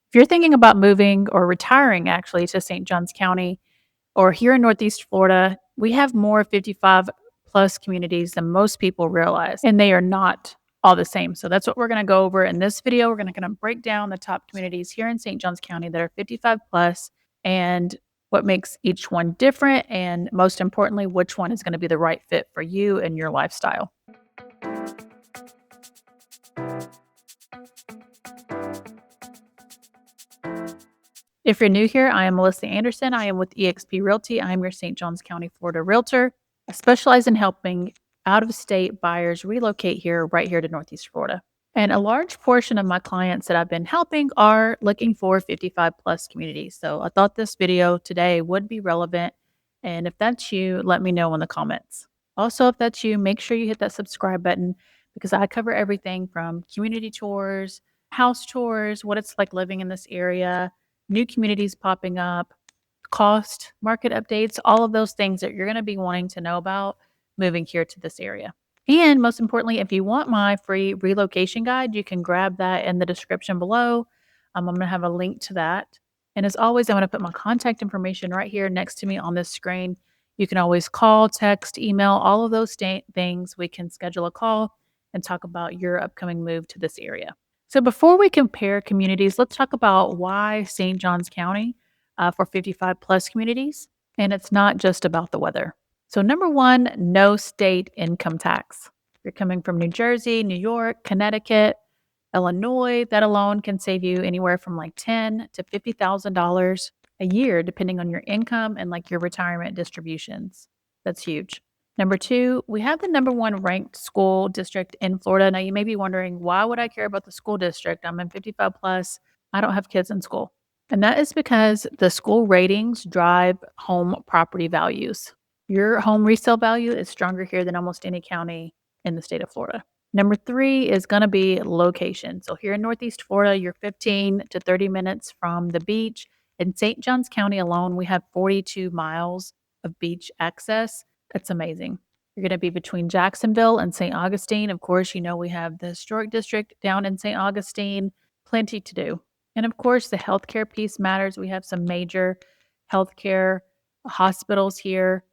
If you're thinking about moving or retiring actually to St. Johns County or here in Northeast Florida, we have more 55 plus communities than most people realize, and they are not all the same. So that's what we're going to go over in this video. We're going to break down the top communities here in St. Johns County that are 55 plus and what makes each one different, and most importantly, which one is going to be the right fit for you and your lifestyle. If you're new here, I am Melissa Anderson. I am with eXp Realty. I am your St. Johns County, Florida realtor. I specialize in helping out-of-state buyers relocate right here to Northeast Florida. And a large portion of my clients that I've been helping are looking for 55 plus communities. So I thought this video today would be relevant. And if that's you, let me know in the comments. Also, if that's you, make sure you hit that subscribe button because I cover everything from community tours, house tours, what it's like living in this area, new communities popping up, cost, market updates, all of those things that you're going to be wanting to know about moving here to this area. And most importantly, if you want my free relocation guide, you can grab that in the description below. I'm going to have a link to that. And as always, I'm going to put my contact information right here next to me on this screen. You can always call, text, email, all of those things. We can schedule a call and talk about your upcoming move to this area. So before we compare communities, let's talk about why St. Johns County for 55 plus communities. And it's not just about the weather. So number one, no state income tax. If you're coming from New Jersey, New York, Connecticut, Illinois, that alone can save you anywhere from like $10,000 to $50,000 a year, depending on your income and like your retirement distributions. That's huge. Number two, we have the number one ranked school district in Florida. Now, you may be wondering, why would I care about the school district? I'm in 55 plus. I don't have kids in school. And that is because the school ratings drive home property values. Your home resale value is stronger here than almost any county in the state of Florida. Number three is going to be location. So here in Northeast Florida, you're 15 to 30 minutes from the beach. In St. Johns County alone, we have 42 miles of beach access. That's amazing. You're going to be between Jacksonville and St. Augustine. Of course, you know we have the historic district down in St. Augustine. Plenty to do. And of course, the healthcare piece matters. We have some major healthcare hospitals here.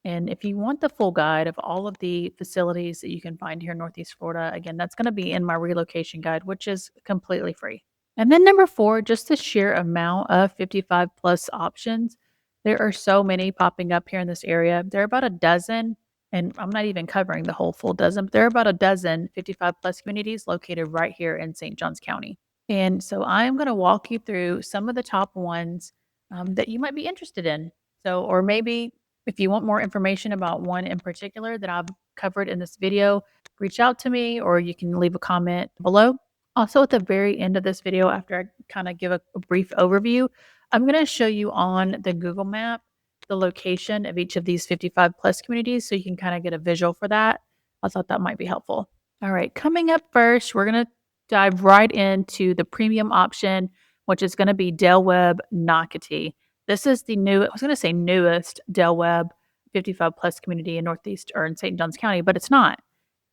And if you want the full guide of all of the facilities that you can find here in Northeast Florida, again, that's going to be in my relocation guide, which is completely free. And then number four, just the sheer amount of 55 plus options. There are so many popping up here in this area. There are about a dozen, and I'm not even covering the whole full dozen, but there are about a dozen 55 plus communities located right here in St. Johns County. And so I am going to walk you through some of the top ones that you might be interested in. So, or maybe if you want more information about one in particular that I've covered in this video, reach out to me or you can leave a comment below. Also, at the very end of this video, after I kind of give a brief overview, I'm going to show you on the Google map the location of each of these 55 plus communities so you can kind of get a visual for that. I thought that might be helpful. All right, coming up first, we're going to dive right into the premium option, which is going to be Webb Nocatee. This is the newest Webb 55 plus community in Northeast or in St. Johns County, but it's not.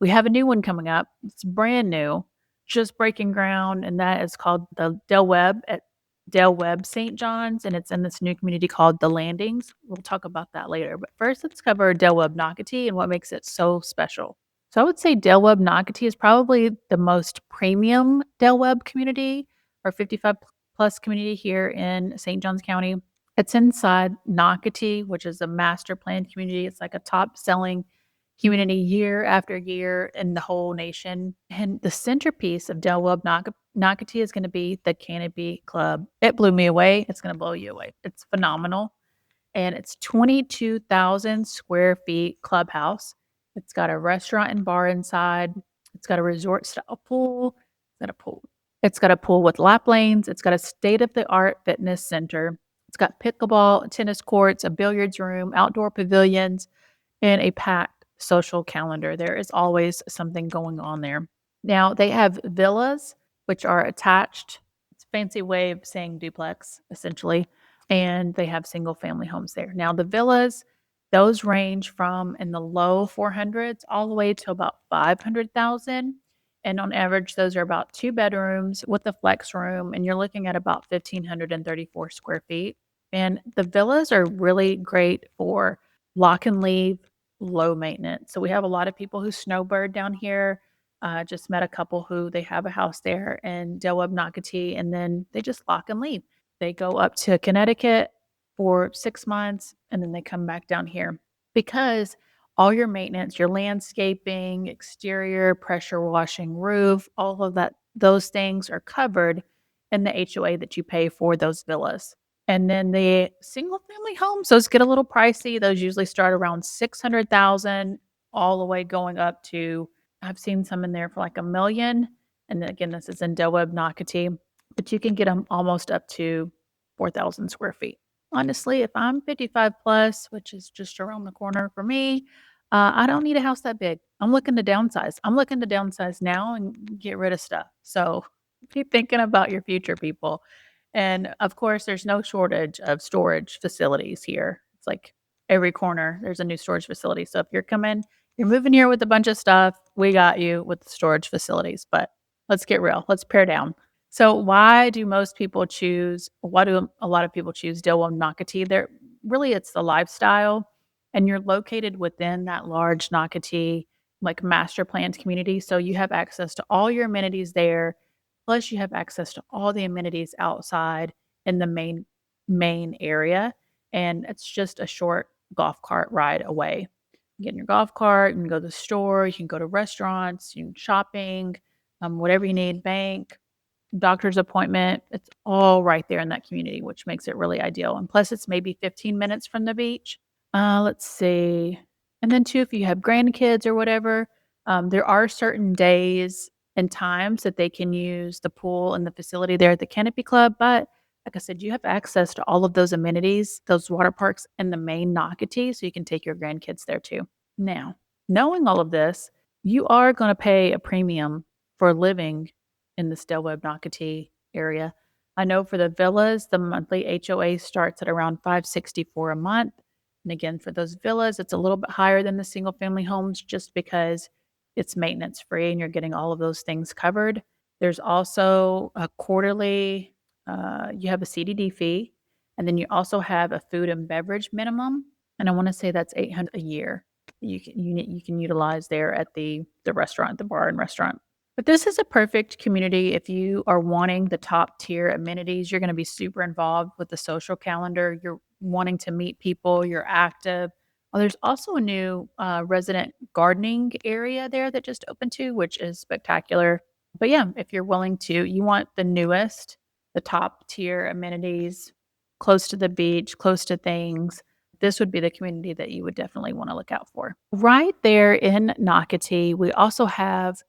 We have a new one coming up. It's brand new, just breaking ground, and that is called the Webb at Webb St Johns, and it's in this new community called The Landings. We'll talk about that later. But first, let's cover Webb Nocatee and what makes it so special. So I would say Webb Nocatee is probably the most premium Webb community or 55 plus community here in St. Johns County. It's inside Nocatee, which is a master planned community. It's like a top selling community year after year in the whole nation. And the centerpiece of Webb Nocatee is going to be the Canopy Club. It blew me away. It's going to blow you away. It's phenomenal. And it's 22,000 square feet clubhouse. It's got a restaurant and bar inside. It's got a resort style pool. It's got a pool with lap lanes. It's got a state of the art fitness center. It's got pickleball, tennis courts, a billiards room, outdoor pavilions, and a packed social calendar. There is always something going on there. Now, they have villas, which are attached. It's a fancy way of saying duplex, essentially. And they have single family homes there. Now, the villas, those range from in the low 400s all the way to about 500,000. And on average, those are about 2 bedrooms with a flex room, and you're looking at about 1,534 square feet. And the villas are really great for lock and leave, low maintenance. So we have a lot of people who snowbird down here. Just met a couple who they have a house there in Webb Nocatee, and then they just lock and leave. They go up to Connecticut for 6 months, and then they come back down here because all your maintenance, your landscaping, exterior, pressure washing, roof, all of that, those things are covered in the HOA that you pay for those villas. And then the single family homes, those get a little pricey. Those usually start around 600,000 all the way going up to I've seen some in there for like 1,000,000. And then again, this is in Webb Nocatee, but you can get them almost up to 4,000 square feet. Honestly, if I'm 55 plus, which is just around the corner for me, I don't need a house that big. I'm looking to downsize. I'm looking to downsize now and get rid of stuff. So be thinking about your future, people. And of course, there's no shortage of storage facilities here. It's like every corner, there's a new storage facility. So if you're moving here with a bunch of stuff, we got you with the storage facilities. But let's get real. Let's pare down. So why do a lot of people choose Dilwyn Nocatee? It's the lifestyle, and you're located within that large Nocatee, like, master planned community, so you have access to all your amenities there, plus you have access to all the amenities outside in the main area, and it's just a short golf cart ride away. You get in your golf cart, you can go to the store, you can go to restaurants, you can shopping, whatever you need, bank, doctor's appointment, it's all right there in that community, which makes it really ideal, and plus it's maybe 15 minutes from the beach. Let's see. And then too, if you have grandkids or whatever, there are certain days and times that they can use the pool and the facility there at the Canopy Club. But like I said, you have access to all of those amenities, those water parks in the main Nocatee, so you can take your grandkids there too. Now, knowing all of this, you are going to pay a premium for living in the Webb Nocatee area. I know for the villas, the monthly HOA starts at around 564 a month. And again, for those villas, it's a little bit higher than the single family homes just because it's maintenance free and you're getting all of those things covered. There's also a quarterly, you have a CDD fee, and then you also have a food and beverage minimum. And I want to say that's 800 a year. You can utilize there at the restaurant, the bar and restaurant. But this is a perfect community if you are wanting the top tier amenities. You're going to be super involved with the social calendar. You're wanting to meet people. You're active. Oh, there's also a new resident gardening area there that just opened too, which is spectacular. But yeah, if you're willing to, you want the newest, the top tier amenities, close to the beach, close to things. This would be the community that you would definitely want to look out for. Right there in Nocatee, we also have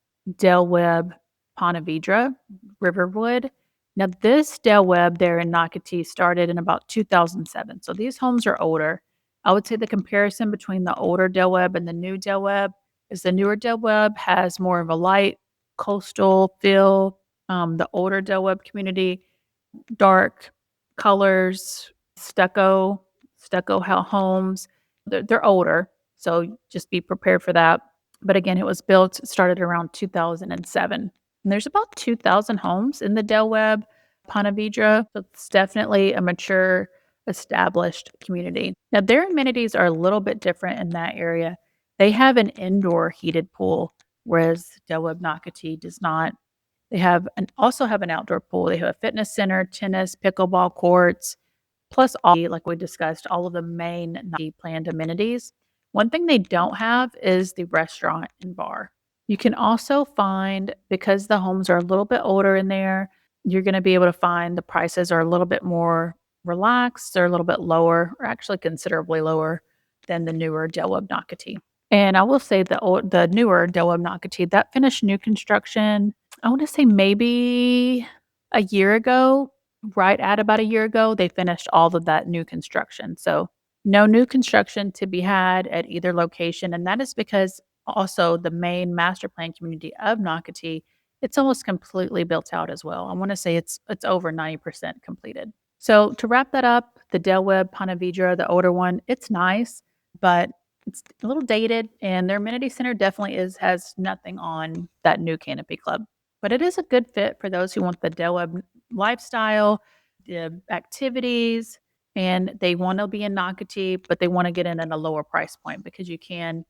Webb Ponte Vedra, Riverwood. Now, this Webb there in Nocatee started in about 2007. So these homes are older. I would say the comparison between the older Webb and the new Webb is the newer Webb has more of a light coastal feel. The older Webb community, dark colors, homes. They're older, so just be prepared for that. But again, it started around 2007. And there's about 2,000 homes in the Webb Ponte Vedra. So it's definitely a mature, established community. Now, their amenities are a little bit different in that area. They have an indoor heated pool, whereas Webb Nocatee does not. Also have an outdoor pool. They have a fitness center, tennis, pickleball courts, plus like we discussed, all of the main planned amenities. One thing they don't have is the restaurant and bar. You can also find, because the homes are a little bit older in there, you're going to be able to find the prices are a little bit more relaxed. They're a little bit lower, or actually considerably lower than the newer Webb Nocatee. And I will say the newer Webb Nocatee, that finished new construction, I want to say maybe a year ago, right at about a year ago, they finished all of that new construction. So no new construction to be had at either location. And that is because also the main master plan community of Nocatee, it's almost completely built out as well. I want to say it's over 90% completed. So to wrap that up, the Webb Ponte Vedra, the older one, it's nice, but It's a little dated, and their amenity center definitely has nothing on that new Canopy Club. But it is a good fit for those who want the Del Webb lifestyle, the activities, and they want to be in Nocatee, but they want to get in at a lower price point because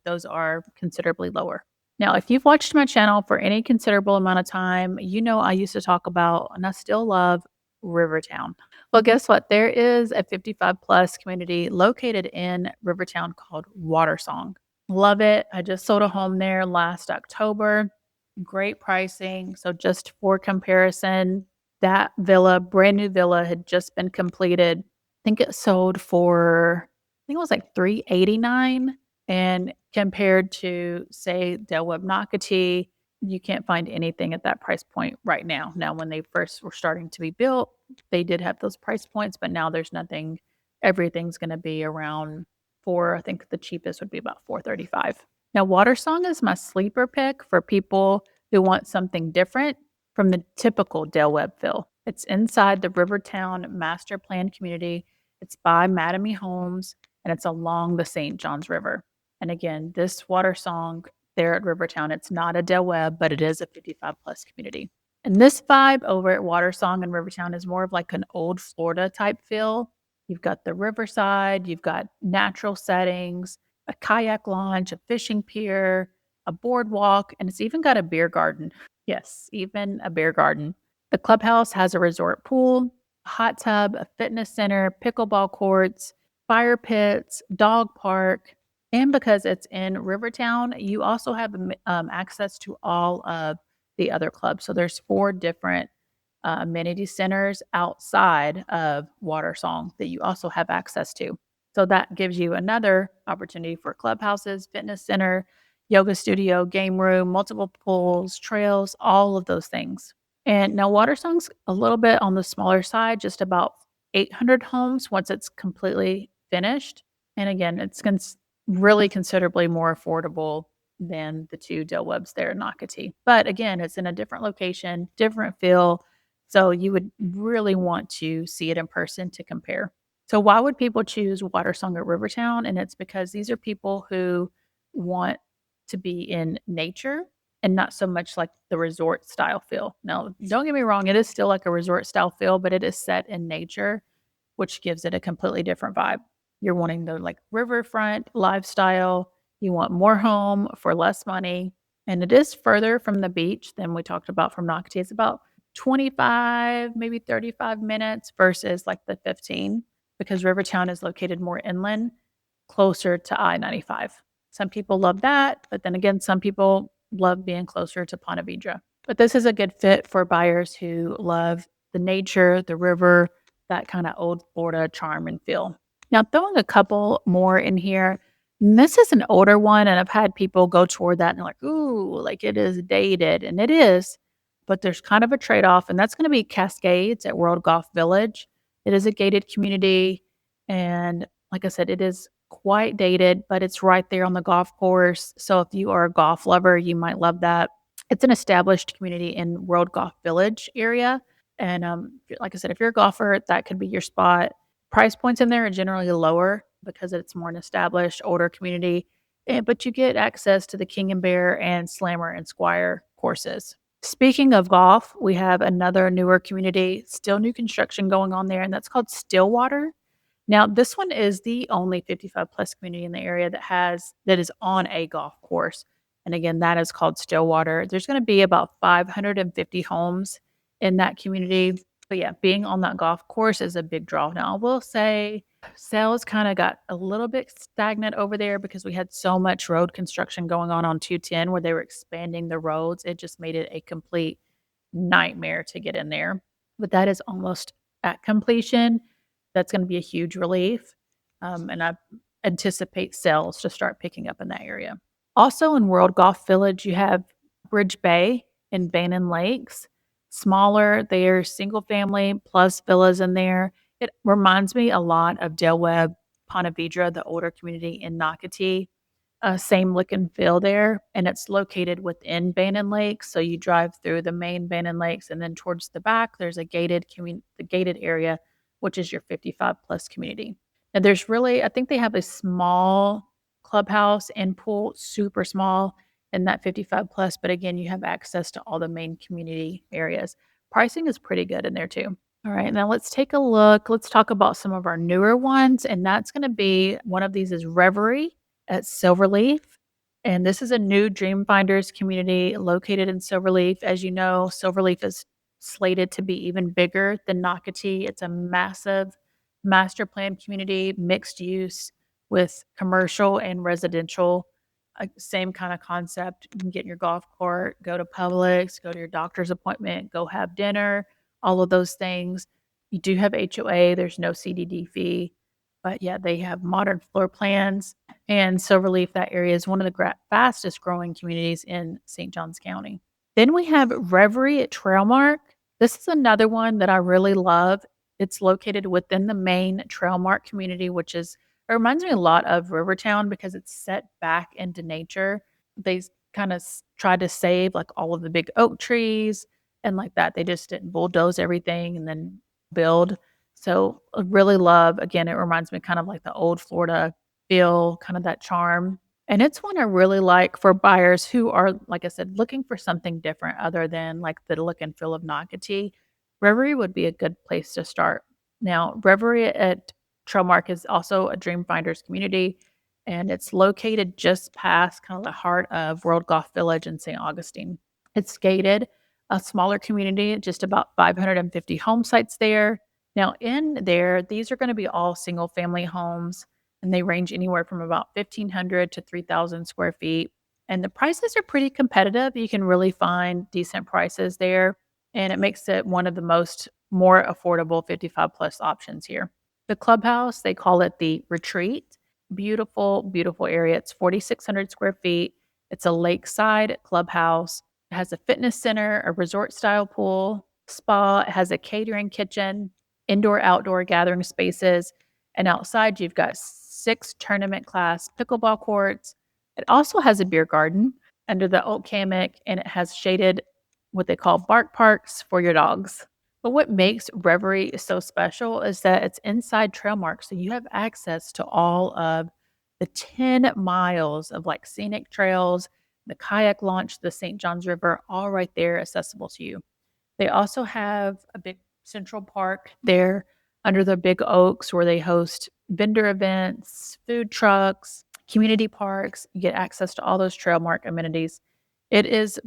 those are considerably lower. Now, if you've watched my channel for any considerable amount of time, you know I used to talk about, and I still love, Rivertown. Well, guess what? There is a 55 plus community located in Rivertown called Watersong. Love it. I just sold a home there last October. Great pricing. So, just for comparison, that villa, brand new villa, had just been completed. I think it sold for, I think it was like 389. And compared to, say, Del Webb Nocatee, you can't find anything at that price point right now. Now, when they first were starting to be built, they did have those price points, but now there's nothing. Everything's going to be around four. I think the cheapest would be about 435. Now, Watersong is my sleeper pick for people who want something different from the typical Del Webb feel. It's inside the Rivertown Master Plan community. It's by Mattamy Homes, and it's along the St. Johns River. And again, this Watersong there at Rivertown, it's not a Del Webb, but it is a 55 plus community. And this vibe over at Watersong and Rivertown is more of like an old Florida type feel. You've got the riverside, you've got natural settings, a kayak launch, a fishing pier, a boardwalk, and it's even got a beer garden. Yes, even a beer garden. The clubhouse has a resort pool, a hot tub, a fitness center, pickleball courts, fire pits, dog park. And because it's in Rivertown, you also have access to all of the other clubs. So there's 4 different amenity centers outside of Watersong that you also have access to. So that gives you another opportunity for clubhouses, fitness center, yoga studio, game room, multiple pools, trails, all of those things. And now Watersong's a little bit on the smaller side, just about 800 homes once it's completely finished. And again, it's really considerably more affordable than the 2 Del Webbs there in Nocatee. But again, it's in a different location, different feel. So you would really want to see it in person to compare. So why would people choose Watersong or Rivertown? And it's because these are people who want to be in nature and not so much like the resort style feel. Now, don't get me wrong, it is still like a resort style feel, but it is set in nature, which gives it a completely different vibe. You're wanting the like riverfront lifestyle. You want more home for less money. And it is further from the beach than we talked about from Nocatee. It's about 25, maybe 35 minutes versus like the 15 because Rivertown is located more inland, closer to I-95. Some people love that, but then again, some people love being closer to Ponte Vedra. But this is a good fit for buyers who love the nature, the river, that kind of old Florida charm and feel. Now, throwing a couple more in here. This is an older one, and I've had people go toward that and they're like, ooh, like it is dated. And it is, but there's kind of a trade off, and that's going to be Cascades at World Golf Village. It is a gated community. And like I said, it is quite dated, but it's right there on the golf course. So if you are a golf lover, you might love that. It's an established community in World Golf Village area. And like I said, if you're a golfer, that could be your spot. Price points in there are generally lower because it's more an established, older community. But you get access to the King and Bear and Slammer and Squire courses. Speaking of golf, we have another newer community, still new construction going on there, and that's called Stillwater. Now, this one is the only 55 plus community in the area that is on a golf course. And again, that is called Stillwater. There's going to be about 550 homes in that community. But yeah, being on that golf course is a big draw. Now, I will say sales kind of got a little bit stagnant over there because we had so much road construction going on 210 where they were expanding the roads. It just made it a complete nightmare to get in there. But that is almost at completion. That's going to be a huge relief. And I anticipate sales to start picking up in that area. Also in World Golf Village, you have Bridge Bay and Bannon Lakes. Smaller, they're single family plus villas in there. It reminds me a lot of Del Webb, Ponte Vedra, the older community in Nocatee. Same look and feel there, and it's located within Bannon Lakes. So you drive through the main Bannon Lakes, and then towards the back, there's the gated area, which is your 55 plus community. Now, I think they have a small clubhouse and pool, super small in that 55 plus. But again, you have access to all the main community areas. Pricing is pretty good in there too. All right, now let's take a look. Let's talk about some of our newer ones. And that's going to be one of these is Reverie at Silverleaf. And this is a new Dream Finders community located in Silverleaf. As you know, Silverleaf is slated to be even bigger than Nocatee. It's a massive master plan community, mixed use with commercial and residential. Same kind of concept. You can get in your golf cart, go to Publix, go to your doctor's appointment, go have dinner, all of those things. You do have HOA, there's no CDD fee, but yeah, they have modern floor plans. And Silverleaf, that area is one of the fastest growing communities in St. Johns County. Then we have Reverie at Trailmark. This is another one that I really love. It's located within the main Trailmark community, which is, it reminds me a lot of Rivertown because it's set back into nature. They kind of tried to save like all of the big oak trees and like that. They just didn't bulldoze everything and then build. So I really love, again, it reminds me kind of like the old Florida feel, kind of that charm. And it's one I really like for buyers who are, like I said, looking for something different other than like the look and feel of Nocatee. Reverie would be a good place to start. Now, Reverie at Trailmark is also a Dream Finders community, and it's located just past kind of the heart of World Golf Village in St. Augustine. It's gated, a smaller community, just about 550 home sites there. Now, in there, these are going to be all single family homes, and they range anywhere from about 1,500 to 3,000 square feet. And the prices are pretty competitive. You can really find decent prices there, and it makes it one of the more affordable 55 plus options here. The clubhouse, they call it the Retreat. Beautiful, beautiful area. It's 4,600 square feet. It's a lakeside clubhouse. It has a fitness center, a resort style pool, spa. It has a catering kitchen, indoor outdoor gathering spaces. And outside, you've got 6 tournament class pickleball courts. It also has a beer garden under the oak hammock, and it has shaded what they call bark parks for your dogs. But what makes Reverie so special is that it's inside Trailmark, so you have access to all of the 10 miles of like scenic trails, the kayak launch, the St. Johns River, all right there accessible to you. They also have a big central park there under the big oaks where they host vendor events, food trucks, community parks. You get access to all those Trailmark amenities. It is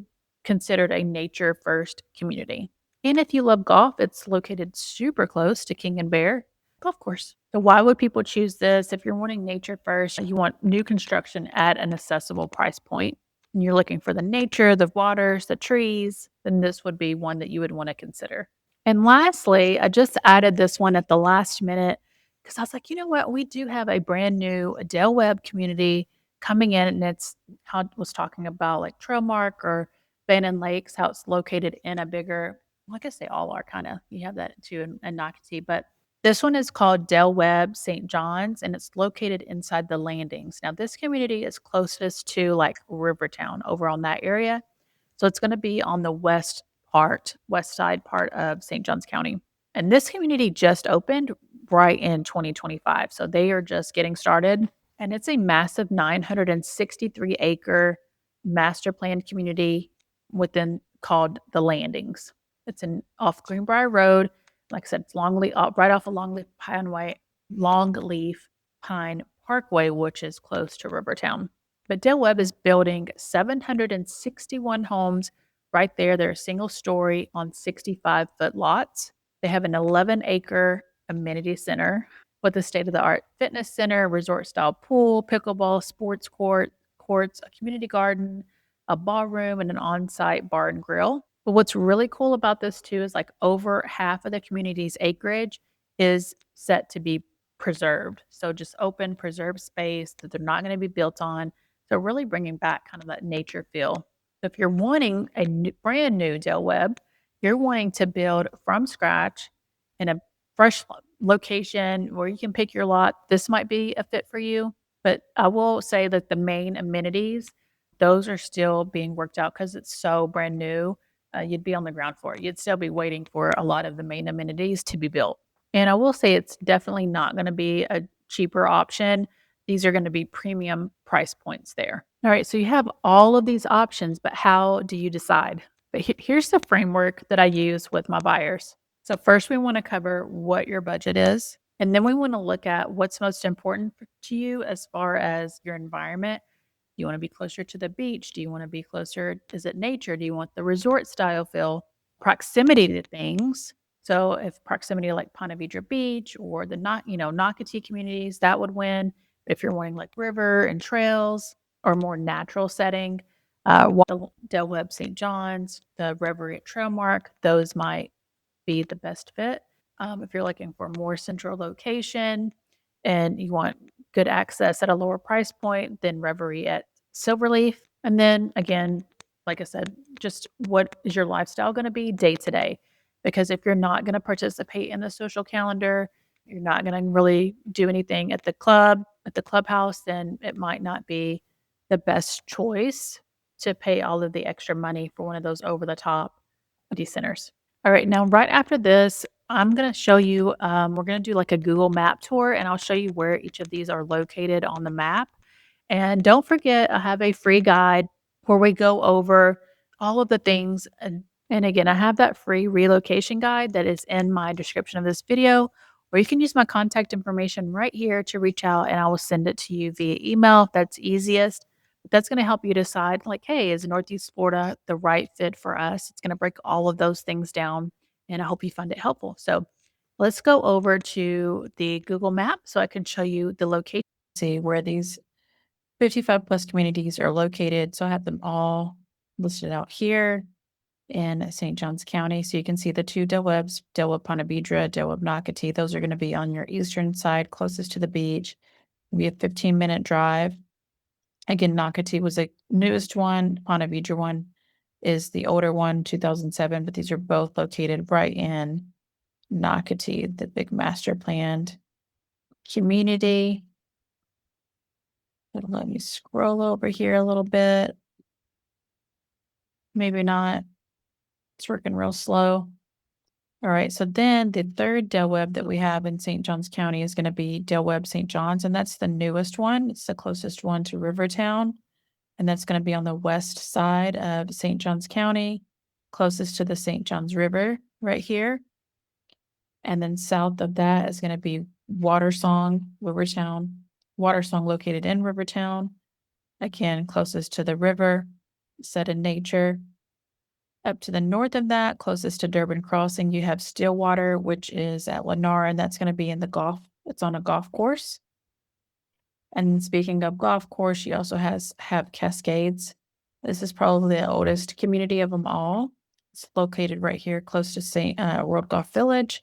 considered a nature first community. And if you love golf, it's located super close to King and Bear Golf Course. So why would people choose this? If you're wanting nature first, you want new construction at an accessible price point, and you're looking for the nature, the waters, the trees, then this would be one that you would want to consider. And lastly, I just added this one at the last minute because I was like, you know what? We do have a brand new Del Webb community coming in, and it's how I was talking about like Trailmark or Bannon Lakes, how it's located in a bigger, well, I guess they all are kind of, you have that too in Nocatee, but this one is called Webb St Johns, and it's located inside the landings. Now, this community is closest to like Rivertown over on that area. So it's going to be on the west side part of St. Johns County. And this community just opened right in 2025. So they are just getting started. And it's a massive 963 acre master planned community within called the Landings. It's off Greenbrier Road. Like I said, it's right off of Longleaf Pine Parkway, which is close to Rivertown. But Del Webb is building 761 homes right there. They're a single story on 65-foot lots. They have an 11-acre amenity center with a state-of-the-art fitness center, resort-style pool, pickleball, sports courts, a community garden, a ballroom, and an on-site bar and grill. But what's really cool about this too is like over half of the community's acreage is set to be preserved. So just open, preserved space that they're not going to be built on. So really bringing back kind of that nature feel. So if you're wanting a brand new Del Webb, you're wanting to build from scratch in a fresh location where you can pick your lot, this might be a fit for you. But I will say that the main amenities, those are still being worked out because it's so brand new. You'd be on the ground for it. You'd still be waiting for a lot of the main amenities to be built. And I will say it's definitely not going to be a cheaper option these are going to be premium price points there. All right, so you have all of these options, but how do you decide? But here's the framework that I use with my buyers. So, first, we want to cover what your budget is, and then we want to look at what's most important to you as far as your environment. Do you want to be closer to the beach? Do you want to be closer? Is it nature? Do you want the resort style feel? Proximity to things. So if proximity to like Ponte Vedra Beach or the Nocatee communities, that would win. If you're wanting like river and trails or more natural setting, the Webb St Johns, the Reverie at Trailmark, those might be the best fit. If you're looking for more central location and you want good access at a lower price point, then Reverie at Silverleaf. And then again, like I said, just what is your lifestyle going to be day to day? Because if you're not going to participate in the social calendar, you're not going to really do anything at the clubhouse, then it might not be the best choice to pay all of the extra money for one of those over the top centers. All right, now right after this, I'm going to show you, we're going to do like a Google map tour and I'll show you where each of these are located on the map. And don't forget, I have a free guide where we go over all of the things. And again, I have that free relocation guide that is in my description of this video, or you can use my contact information right here to reach out and I will send it to you via email if that's easiest. But that's going to help you decide, like, hey, is Northeast Florida the right fit for us? It's going to break all of those things down, and I hope you find it helpful. So let's go over to the Google map so I can show you the location, see where these 55 plus communities are located. So I have them all listed out here in St. Johns County. So you can see the two Del Webbs, Del Webb Ponte Vedra, Del Webb Nocatee. Those are going to be on your eastern side, closest to the beach. We have 15-minute drive. Again, Nocatee was the newest one. Ponte Vedra one is the older one, 2007, but these are both located right in Nocatee, the big master planned community. It'll let me scroll over here a little bit. Maybe not. It's working real slow. All right, so then the third Del Webb that we have in St. Johns County is going to be Del Webb St. Johns, and that's the newest one. It's the closest one to Rivertown, and that's going to be on the west side of St. Johns County, closest to the St. Johns River right here. And then south of that is going to be Watersong, Rivertown. Watersong located in Rivertown, again, closest to the river, set in nature. Up to the north of that, closest to Durban Crossing, you have Stillwater, which is at Lennar, and that's going to be in the golf. It's on a golf course. And speaking of golf course, you also have Cascades. This is probably the oldest community of them all. It's located right here, close to World Golf Village.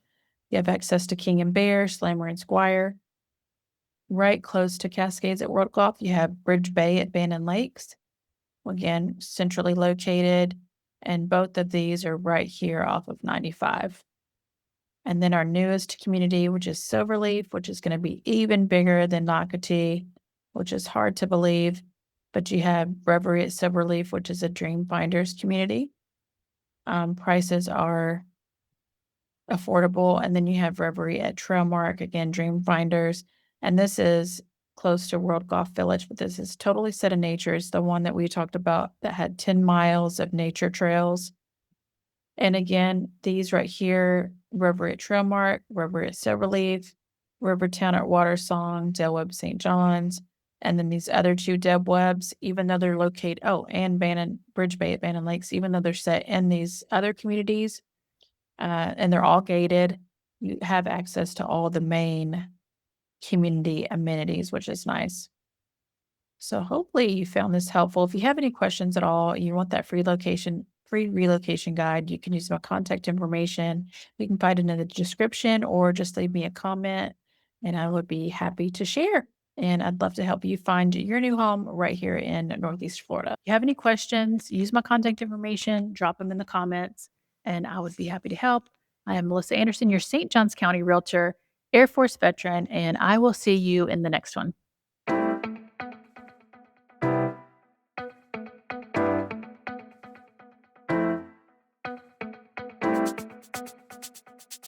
You have access to King and Bear, Slammer and Squire. Right close to Cascades at World Golf, you have Bridge Bay at Bannon Lakes. Again, centrally located. And both of these are right here off of 95. And then our newest community, which is Silverleaf, which is going to be even bigger than Nocatee, which is hard to believe. But you have Reverie at Silverleaf, which is a Dream Finders community. Prices are affordable. And then you have Reverie at Trailmark, again, Dream Finders. And this is close to World Golf Village, but this is totally set in nature. It's the one that we talked about that had 10 miles of nature trails. And again, these right here, Reverie at Trailmark, Reverie at Silverleaf, Rivertown at Watersong, Del Webb St Johns, and then these other two Del Webbs, even though they're located, and Bridge Bay at Bannon Lakes, even though they're set in these other communities, and they're all gated, you have access to all the main community amenities, which is nice. So hopefully you found this helpful. If you have any questions at all, you want that free relocation guide, you can use my contact information. You can find it in the description or just leave me a comment and I would be happy to share. And I'd love to help you find your new home right here in Northeast Florida. If you have any questions, use my contact information, drop them in the comments, and I would be happy to help. I am Melissa Anderson, your St. Johns County Realtor, Air Force veteran, and I will see you in the next one.